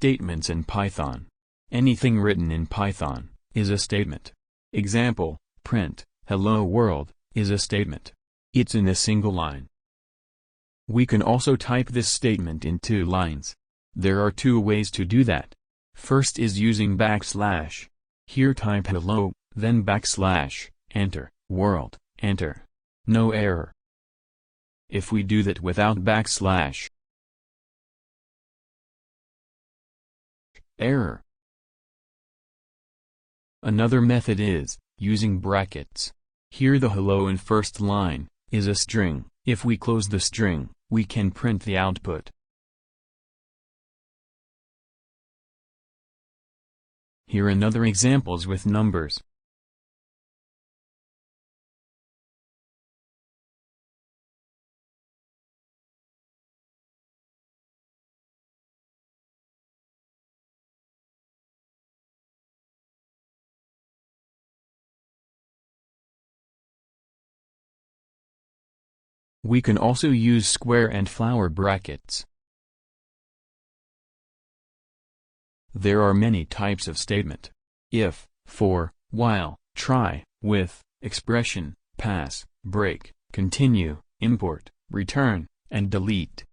Statements in Python. Anything written in Python is a statement. Example, print, hello world, is a statement. It's in a single line. We can also type this statement in 2 lines. There are 2 ways to do that. First is using backslash. Here type hello, then backslash, enter, world, enter. No error. If we do that without backslash, error. Another method is using brackets. Here the hello in first line is a string. If we close the string, we can print the output. Here another examples with numbers. We can also use square and flower brackets. There are many types of statement. If, for, while, try, with, expression, pass, break, continue, import, return, and delete.